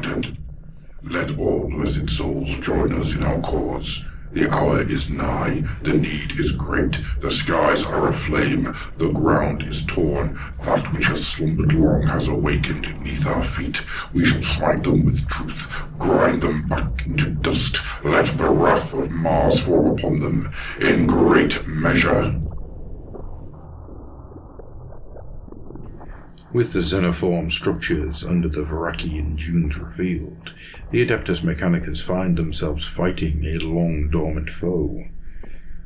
content. Let all blessed souls join us in our cause. The hour is nigh, the need is great, the skies are aflame, the ground is torn, that which has slumbered long has awakened beneath our feet. We shall smite them with truth, grind them back into dust, let the wrath of Mars fall upon them in great measure. With the xenoform structures under the Varakian dunes revealed, the Adeptus Mechanicus find themselves fighting a long-dormant foe.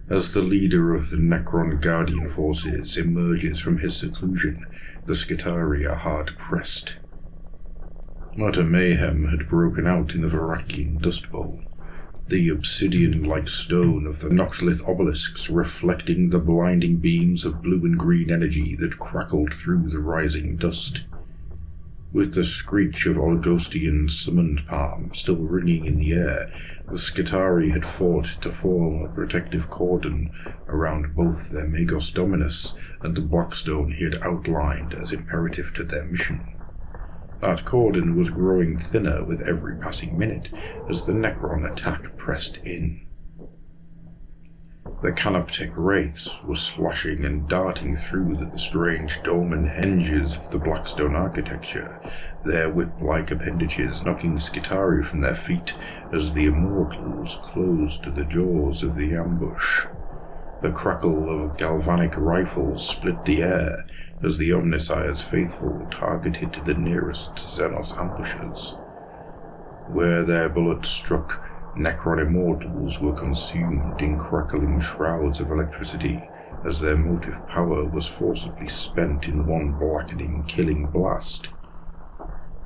As the leader of the Necron Guardian forces emerges from his seclusion, the Skitarii are hard-pressed. Utter mayhem had broken out in the Varakian Dust Bowl, the obsidian-like stone of the Noctilith obelisks reflecting the blinding beams of blue and green energy that crackled through the rising dust. With the screech of Oligostian's summoned palm still ringing in the air, the Skitarii had fought to form a protective cordon around both their Magos Dominus and the Blackstone he had outlined as imperative to their mission. That cordon was growing thinner with every passing minute as the Necron attack pressed in. The Canoptek wraiths were slashing and darting through the strange dolmen hinges of the Blackstone architecture, their whip-like appendages knocking Skitarii from their feet as the Immortals closed the jaws of the ambush. The crackle of galvanic rifles split the air as the Omnissire's faithful targeted the nearest Xenos ambushers. Where their bullets struck, Necron Immortals were consumed in crackling shrouds of electricity as their motive power was forcibly spent in one blackening, killing blast.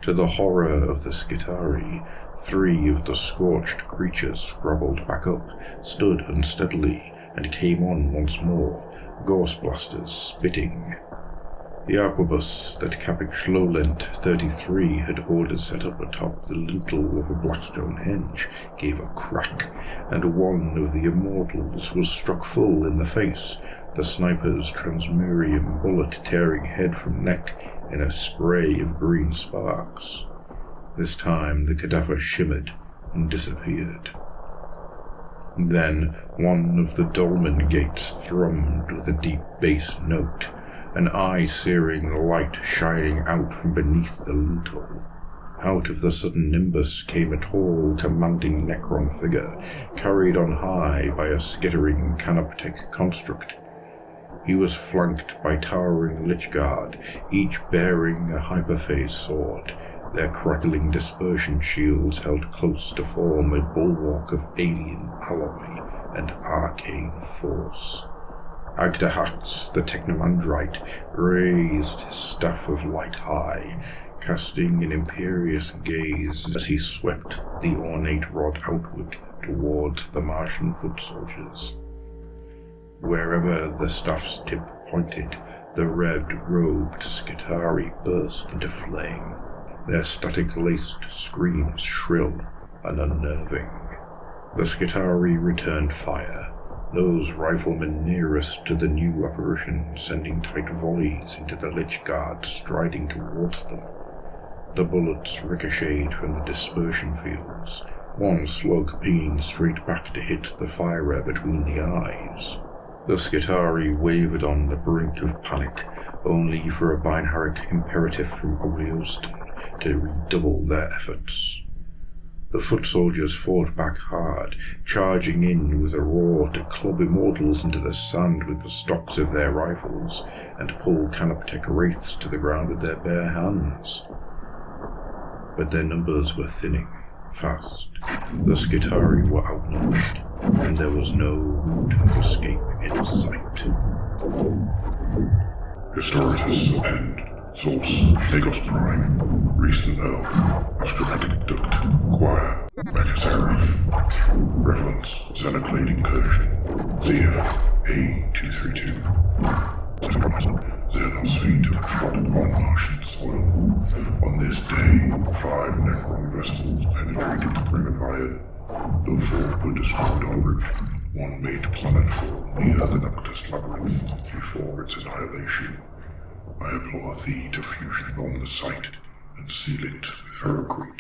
To the horror of the Skitarii, 3 of the scorched creatures scrabbled back up, stood unsteadily, and came on once more, Gauss blasters spitting. The arquebus that Capic Schlolent 33 had ordered set up atop the lintel of a Blackstone henge gave a crack, and one of the Immortals was struck full in the face, the sniper's transmurium bullet tearing head from neck in a spray of green sparks. This time the cadaver shimmered and disappeared. Then one of the dolmen gates thrummed with a deep bass note, an eye-searing light shining out from beneath the lintel. Out of the sudden nimbus came a tall, commanding Necron figure, carried on high by a skittering Canoptek construct. He was flanked by towering Lich-Guard, each bearing a hyperphase sword, their crackling dispersion shields held close to form a bulwark of alien alloy and arcane force. Agdahatz, the Technomandrite, raised his staff of light high, casting an imperious gaze as he swept the ornate rod outward towards the Martian foot soldiers. Wherever the staff's tip pointed, the red-robed Skitarii burst into flame, their static-laced screams shrill and unnerving. The Skitarii returned fire, those riflemen nearest to the new apparition sending tight volleys into the Lich-Guard striding towards them. The bullets ricocheted from the dispersion fields, one slug pinging straight back to hit the firer between the eyes. The Skitarii wavered on the brink of panic, only for a binaric imperative from Oleostan to redouble their efforts. The foot soldiers fought back hard, charging in with a roar to club Immortals into the sand with the stocks of their rifles and pull Canoptek wraiths to the ground with their bare hands. But their numbers were thinning fast. The Skitarii were outnumbered, and there was no route of escape in sight. Historitus append. Source, Lagos Prime. Recent O. Astromatic Duct. Choir. Mechaseraph. Reference, Xenoclade Incursion. ZF A232. Xenos feet have trodden on Martian soil. On this day, 5 Necron vessels penetrated the ring of iron. Though 4 were destroyed en route, one made planetfall near the Noctis Labyrinth before its annihilation. I implore thee to fusion bomb the site and seal it with ferrocrete.